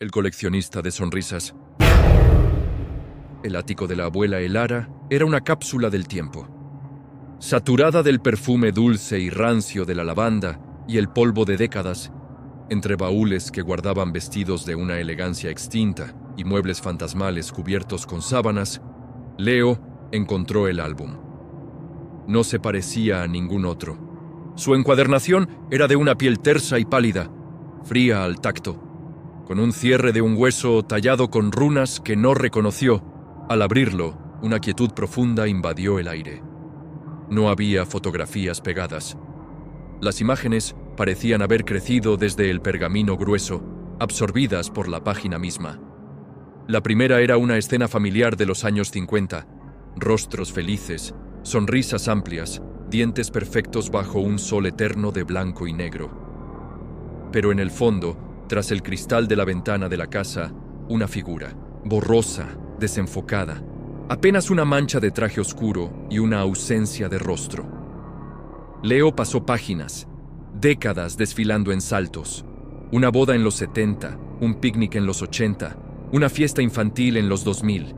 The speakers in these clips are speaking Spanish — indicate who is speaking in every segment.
Speaker 1: el coleccionista de sonrisas. El ático de la abuela Elara era una cápsula del tiempo. Saturada del perfume dulce y rancio de la lavanda y el polvo de décadas, entre baúles que guardaban vestidos de una elegancia extinta y muebles fantasmales cubiertos con sábanas, Leo encontró el álbum. No se parecía a ningún otro. Su encuadernación era de una piel tersa y pálida, fría al tacto, con un cierre de un hueso tallado con runas que no reconoció. Al abrirlo, una quietud profunda invadió el aire. No había fotografías pegadas. Las imágenes parecían haber crecido desde el pergamino grueso, absorbidas por la página misma. La primera era una escena familiar de los años 50, rostros felices, sonrisas amplias, dientes perfectos bajo un sol eterno de blanco y negro. Pero en el fondo, tras el cristal de la ventana de la casa, una figura, borrosa, desenfocada, apenas una mancha de traje oscuro y una ausencia de rostro. Leo pasó páginas, décadas desfilando en saltos. Una boda en los 70, un picnic en los 80, una fiesta infantil en los 2000.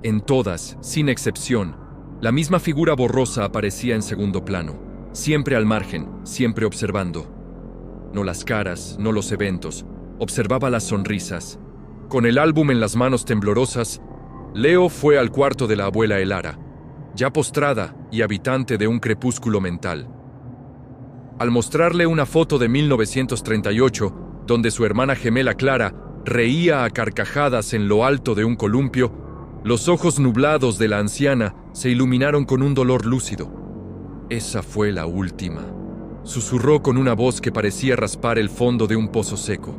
Speaker 1: En todas, sin excepción, la misma figura borrosa aparecía en segundo plano, siempre al margen, siempre observando. No las caras, no los eventos, observaba las sonrisas. Con el álbum en las manos temblorosas, Leo fue al cuarto de la abuela Elara, ya postrada y habitante de un crepúsculo mental. Al mostrarle una foto de 1938, donde su hermana gemela Clara reía a carcajadas en lo alto de un columpio, los ojos nublados de la anciana se iluminaron con un dolor lúcido. Esa fue la última, susurró con una voz que parecía raspar el fondo de un pozo seco,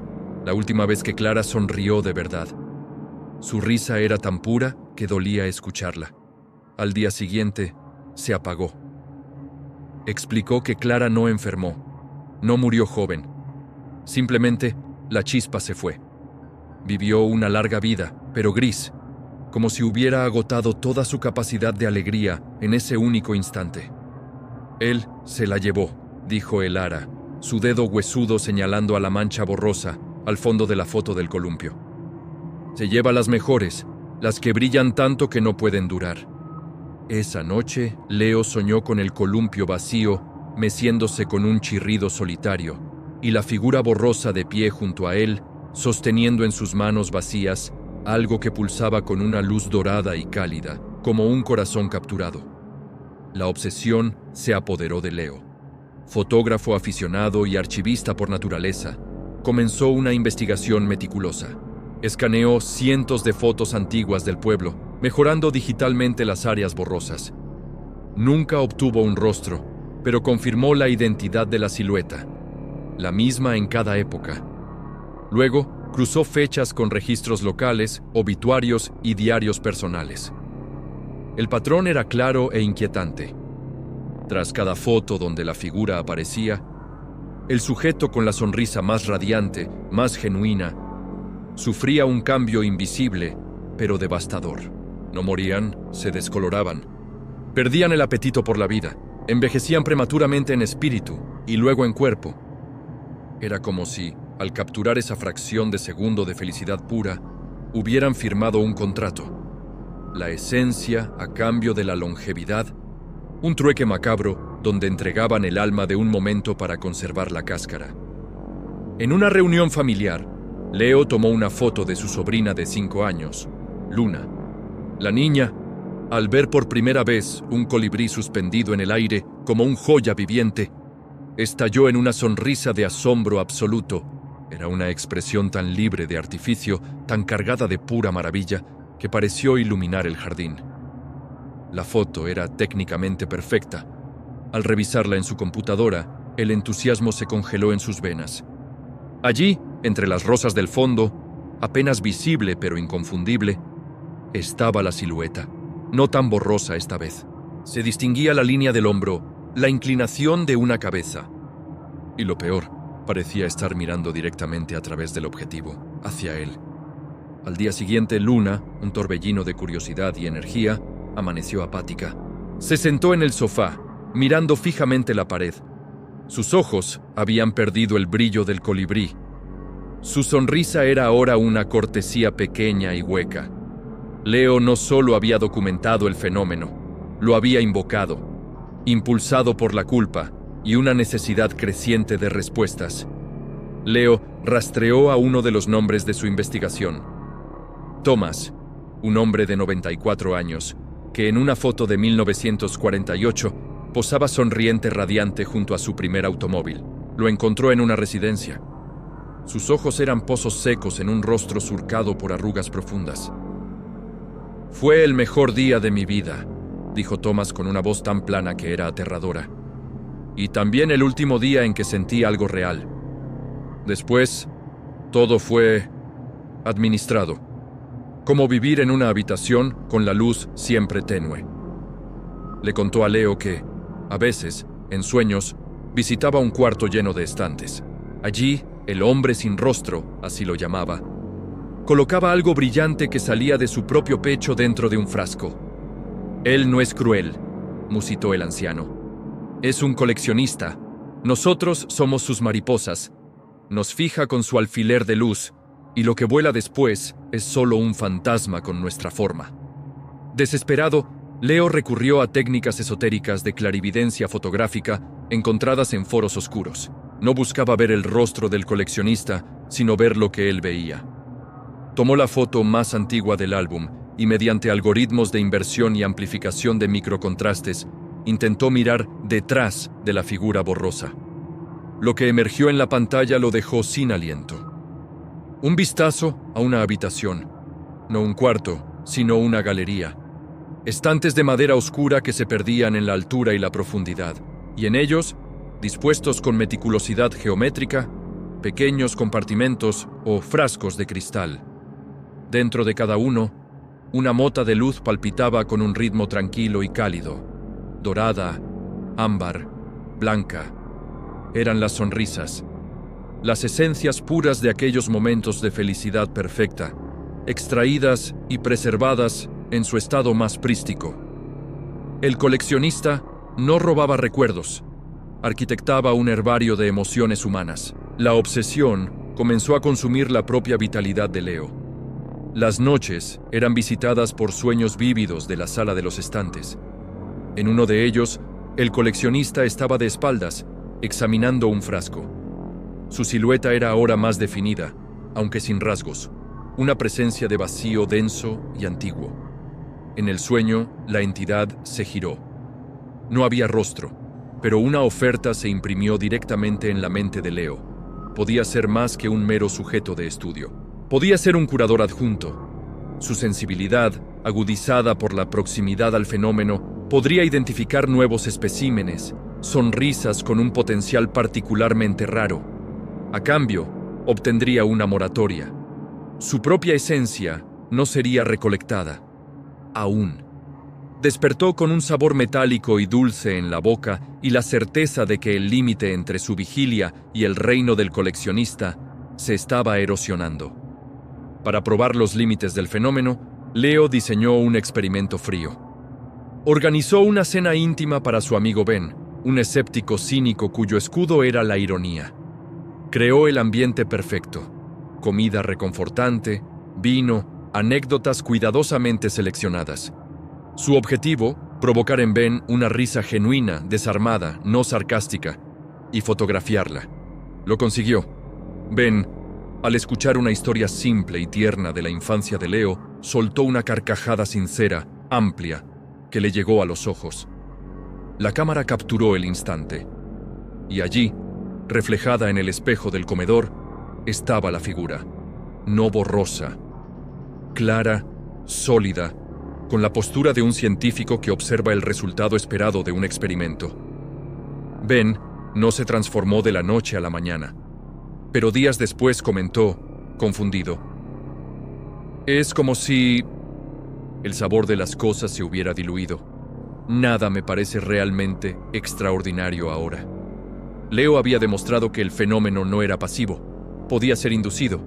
Speaker 1: la última vez que Clara sonrió de verdad. Su risa era tan pura que dolía escucharla. Al día siguiente, se apagó. Explicó que Clara no enfermó, no murió joven. Simplemente, la chispa se fue. Vivió una larga vida, pero gris, como si hubiera agotado toda su capacidad de alegría en ese único instante. Él se la llevó, dijo Elara, su dedo huesudo señalando a la mancha borrosa al fondo de la foto del columpio. Se lleva las mejores, las que brillan tanto que no pueden durar. Esa noche, Leo soñó con el columpio vacío, meciéndose con un chirrido solitario, y la figura borrosa de pie junto a él, sosteniendo en sus manos vacías algo que pulsaba con una luz dorada y cálida, como un corazón capturado. La obsesión se apoderó de Leo. Fotógrafo aficionado y archivista por naturaleza, comenzó una investigación meticulosa. Escaneó cientos de fotos antiguas del pueblo, mejorando digitalmente las áreas borrosas. Nunca obtuvo un rostro, pero confirmó la identidad de la silueta, la misma en cada época. Luego, cruzó fechas con registros locales, obituarios y diarios personales. El patrón era claro e inquietante. Tras cada foto donde la figura aparecía, el sujeto con la sonrisa más radiante, más genuina, sufría un cambio invisible, pero devastador. No morían, se descoloraban. Perdían el apetito por la vida, envejecían prematuramente en espíritu y luego en cuerpo. Era como si, al capturar esa fracción de segundo de felicidad pura, hubieran firmado un contrato. La esencia a cambio de la longevidad, un trueque macabro donde entregaban el alma de un momento para conservar la cáscara. En una reunión familiar, Leo tomó una foto de su sobrina de 5 años, Luna. La niña, al ver por primera vez un colibrí suspendido en el aire como un joya viviente, estalló en una sonrisa de asombro absoluto. Era una expresión tan libre de artificio, tan cargada de pura maravilla, que pareció iluminar el jardín. La foto era técnicamente perfecta. Al revisarla en su computadora, el entusiasmo se congeló en sus venas. Allí, entre las rosas del fondo, apenas visible pero inconfundible, estaba la silueta, no tan borrosa esta vez. Se distinguía la línea del hombro, la inclinación de una cabeza. Y lo peor, parecía estar mirando directamente a través del objetivo, hacia él. Al día siguiente, Luna, un torbellino de curiosidad y energía, amaneció apática. Se sentó en el sofá, mirando fijamente la pared. Sus ojos habían perdido el brillo del colibrí. Su sonrisa era ahora una cortesía pequeña y hueca. Leo no solo había documentado el fenómeno, lo había invocado, impulsado por la culpa y una necesidad creciente de respuestas. Leo rastreó a uno de los nombres de su investigación. Thomas, un hombre de 94 años, que en una foto de 1948 posaba sonriente radiante junto a su primer automóvil. Lo encontró en una residencia. Sus ojos eran pozos secos en un rostro surcado por arrugas profundas. «Fue el mejor día de mi vida», dijo Thomas con una voz tan plana que era aterradora. «Y también el último día en que sentí algo real. Después, todo fue administrado, como vivir en una habitación con la luz siempre tenue». Le contó a Leo que, a veces, en sueños, visitaba un cuarto lleno de estantes. Allí, el hombre sin rostro, así lo llamaba, colocaba algo brillante que salía de su propio pecho dentro de un frasco. «Él no es cruel», musitó el anciano. «Es un coleccionista. Nosotros somos sus mariposas. Nos fija con su alfiler de luz, y lo que vuela después es solo un fantasma con nuestra forma». Desesperado, Leo recurrió a técnicas esotéricas de clarividencia fotográfica encontradas en foros oscuros. No buscaba ver el rostro del coleccionista, sino ver lo que él veía. Tomó la foto más antigua del álbum y mediante algoritmos de inversión y amplificación de microcontrastes, intentó mirar detrás de la figura borrosa. Lo que emergió en la pantalla lo dejó sin aliento. Un vistazo a una habitación, no un cuarto, sino una galería. Estantes de madera oscura que se perdían en la altura y la profundidad, y en ellos, dispuestos con meticulosidad geométrica, pequeños compartimentos o frascos de cristal. Dentro de cada uno, una mota de luz palpitaba con un ritmo tranquilo y cálido, dorada, ámbar, blanca. Eran las sonrisas, las esencias puras de aquellos momentos de felicidad perfecta, extraídas y preservadas en su estado más prístico. El coleccionista no robaba recuerdos, arquitectaba un herbario de emociones humanas. La obsesión comenzó a consumir la propia vitalidad de Leo. Las noches eran visitadas por sueños vívidos de la sala de los estantes. En uno de ellos, el coleccionista estaba de espaldas, examinando un frasco. Su silueta era ahora más definida, aunque sin rasgos, una presencia de vacío denso y antiguo. En el sueño, la entidad se giró. No había rostro, pero una oferta se imprimió directamente en la mente de Leo. Podía ser más que un mero sujeto de estudio. Podía ser un curador adjunto. Su sensibilidad, agudizada por la proximidad al fenómeno, podría identificar nuevos especímenes, sonrisas con un potencial particularmente raro. A cambio, obtendría una moratoria. Su propia esencia no sería recolectada. Aún. Despertó con un sabor metálico y dulce en la boca y la certeza de que el límite entre su vigilia y el reino del coleccionista se estaba erosionando. Para probar los límites del fenómeno, Leo diseñó un experimento frío. Organizó una cena íntima para su amigo Ben, un escéptico cínico cuyo escudo era la ironía. Creó el ambiente perfecto: comida reconfortante, vino, anécdotas cuidadosamente seleccionadas. Su objetivo, provocar en Ben una risa genuina, desarmada, no sarcástica, y fotografiarla. Lo consiguió. Ben, al escuchar una historia simple y tierna de la infancia de Leo, soltó una carcajada sincera, amplia, que le llegó a los ojos. La cámara capturó el instante, y allí, reflejada en el espejo del comedor, estaba la figura, no borrosa, clara, sólida, con la postura de un científico que observa el resultado esperado de un experimento. Ben no se transformó de la noche a la mañana, pero días después comentó, confundido: «Es como si el sabor de las cosas se hubiera diluido. Nada me parece realmente extraordinario ahora». Leo había demostrado que el fenómeno no era pasivo, podía ser inducido,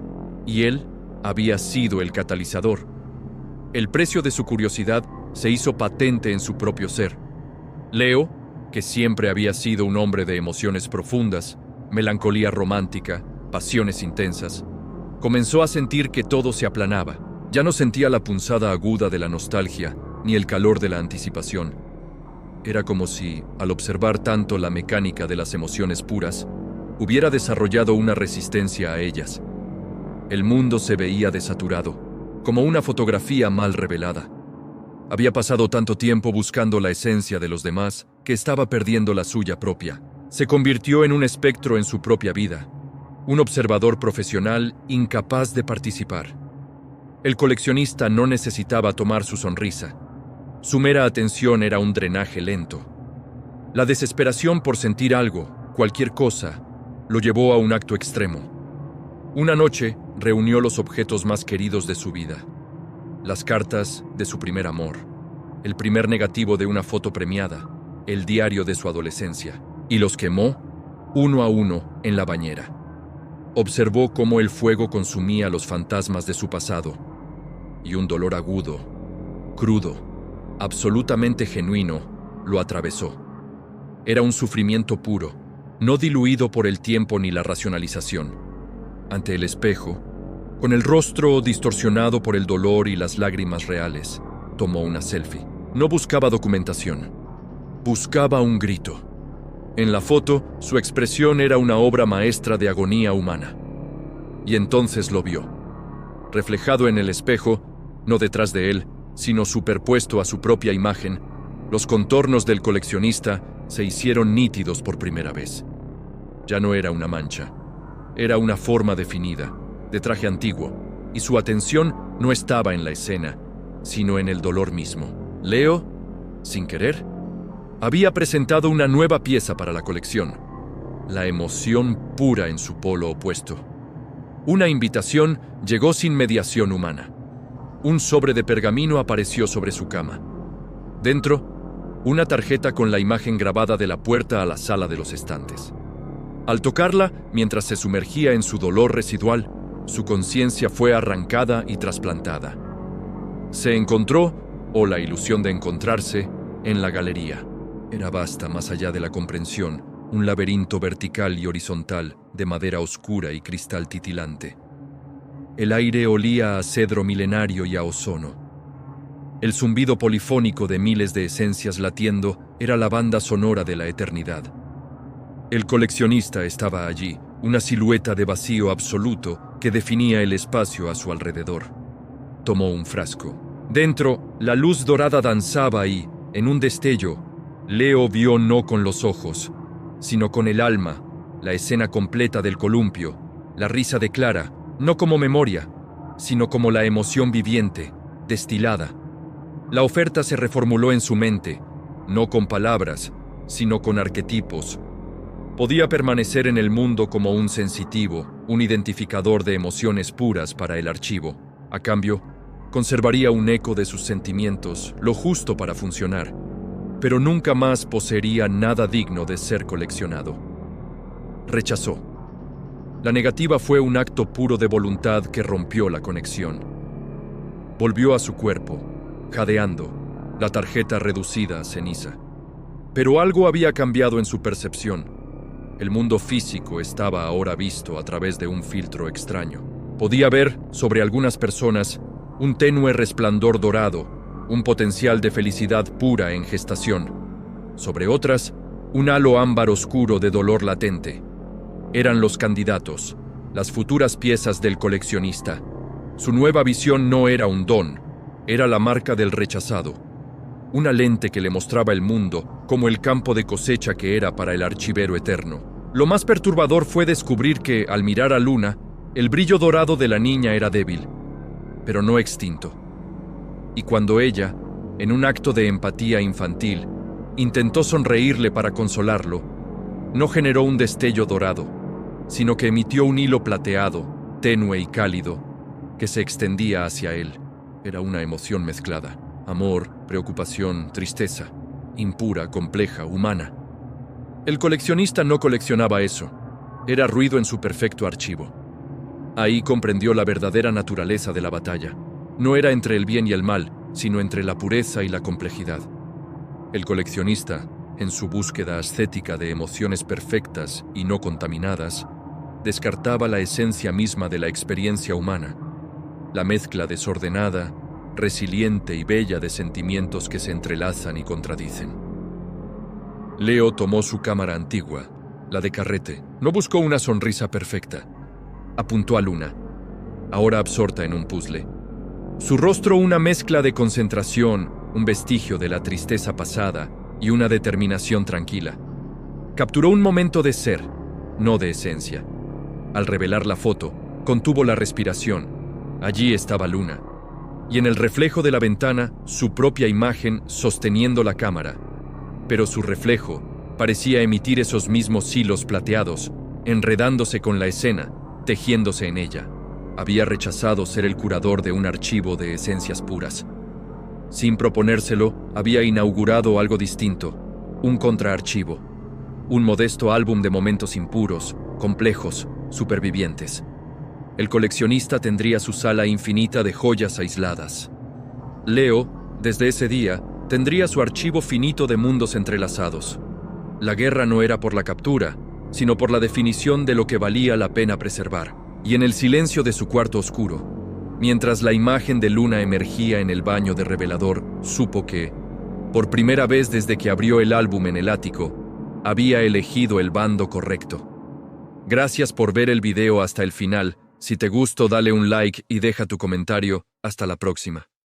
Speaker 1: y él había sido el catalizador. El precio de su curiosidad se hizo patente en su propio ser. Leo, que siempre había sido un hombre de emociones profundas, melancolía romántica, pasiones intensas, Comenzó a sentir que todo se aplanaba. Ya no sentía la punzada aguda de la nostalgia, ni el calor de la anticipación. Era como si, al observar tanto la mecánica de las emociones puras, hubiera desarrollado una resistencia a ellas. El mundo se veía desaturado, como una fotografía mal revelada. Había pasado tanto tiempo buscando la esencia de los demás que estaba perdiendo la suya propia. Se convirtió en un espectro en su propia vida, un observador profesional incapaz de participar. El coleccionista no necesitaba tomar su sonrisa. Su mera atención era un drenaje lento. La desesperación por sentir algo, cualquier cosa, lo llevó a un acto extremo. Una noche reunió los objetos más queridos de su vida. Las cartas de su primer amor, el primer negativo de una foto premiada, el diario de su adolescencia, y los quemó, uno a uno, en la bañera. Observó cómo el fuego consumía los fantasmas de su pasado, y un dolor agudo, crudo, absolutamente genuino, lo atravesó. Era un sufrimiento puro, no diluido por el tiempo ni la racionalización. Ante el espejo, con el rostro distorsionado por el dolor y las lágrimas reales, tomó una selfie. No buscaba documentación, buscaba un grito. En la foto, su expresión era una obra maestra de agonía humana. Y entonces lo vio. Reflejado en el espejo, no detrás de él, sino superpuesto a su propia imagen, los contornos del coleccionista se hicieron nítidos por primera vez. Ya no era una mancha, era una forma definida, de traje antiguo, y su atención no estaba en la escena, sino en el dolor mismo. Leo, sin querer, había presentado una nueva pieza para la colección, la emoción pura en su polo opuesto. Una invitación llegó sin mediación humana. Un sobre de pergamino apareció sobre su cama. Dentro, una tarjeta con la imagen grabada de la puerta a la sala de los estantes. Al tocarla, mientras se sumergía en su dolor residual, su conciencia fue arrancada y trasplantada. Se encontró, o la ilusión de encontrarse, en la galería. Era vasta más allá de la comprensión, un laberinto vertical y horizontal de madera oscura y cristal titilante. El aire olía a cedro milenario y a ozono. El zumbido polifónico de miles de esencias latiendo era la banda sonora de la eternidad. El coleccionista estaba allí, una silueta de vacío absoluto que definía el espacio a su alrededor. Tomó un frasco. Dentro, la luz dorada danzaba y, en un destello, Leo vio no con los ojos, sino con el alma, la escena completa del columpio, la risa de Clara, no como memoria, sino como la emoción viviente, destilada. La oferta se reformuló en su mente, no con palabras, sino con arquetipos. Podía permanecer en el mundo como un sensitivo, un identificador de emociones puras para el archivo. A cambio, conservaría un eco de sus sentimientos, lo justo para funcionar, pero nunca más poseería nada digno de ser coleccionado. Rechazó. La negativa fue un acto puro de voluntad que rompió la conexión. Volvió a su cuerpo, jadeando, la tarjeta reducida a ceniza. Pero algo había cambiado en su percepción. El mundo físico estaba ahora visto a través de un filtro extraño. Podía ver, sobre algunas personas, un tenue resplandor dorado, un potencial de felicidad pura en gestación. Sobre otras, un halo ámbar oscuro de dolor latente. Eran los candidatos, las futuras piezas del coleccionista. Su nueva visión no era un don, era la marca del rechazado. Una lente que le mostraba el mundo como el campo de cosecha que era para el archivero eterno. Lo más perturbador fue descubrir que, al mirar a Luna, el brillo dorado de la niña era débil, pero no extinto. Y cuando ella, en un acto de empatía infantil, intentó sonreírle para consolarlo, no generó un destello dorado, sino que emitió un hilo plateado, tenue y cálido, que se extendía hacia él. Era una emoción mezclada: amor, preocupación, tristeza, impura, compleja, humana. El coleccionista no coleccionaba eso, era ruido en su perfecto archivo. Ahí comprendió la verdadera naturaleza de la batalla. No era entre el bien y el mal, sino entre la pureza y la complejidad. El coleccionista, en su búsqueda ascética de emociones perfectas y no contaminadas, descartaba la esencia misma de la experiencia humana, la mezcla desordenada, resiliente y bella de sentimientos que se entrelazan y contradicen. Leo tomó su cámara antigua, la de carrete. No buscó una sonrisa perfecta. Apuntó a Luna, ahora absorta en un puzzle. Su rostro una mezcla de concentración, un vestigio de la tristeza pasada y una determinación tranquila. Capturó un momento de ser, no de esencia. Al revelar la foto, contuvo la respiración. Allí estaba Luna, y en el reflejo de la ventana, su propia imagen sosteniendo la cámara. Pero su reflejo parecía emitir esos mismos hilos plateados, enredándose con la escena, tejiéndose en ella. Había rechazado ser el curador de un archivo de esencias puras. Sin proponérselo, había inaugurado algo distinto, un contraarchivo, un modesto álbum de momentos impuros, complejos, supervivientes. El coleccionista tendría su sala infinita de joyas aisladas. Leo, desde ese día, tendría su archivo finito de mundos entrelazados. La guerra no era por la captura, sino por la definición de lo que valía la pena preservar. Y en el silencio de su cuarto oscuro, mientras la imagen de Luna emergía en el baño de revelador, supo que, por primera vez desde que abrió el álbum en el ático, había elegido el bando correcto. Gracias por ver el video hasta el final. Si te gustó, dale un like y deja tu comentario. Hasta la próxima.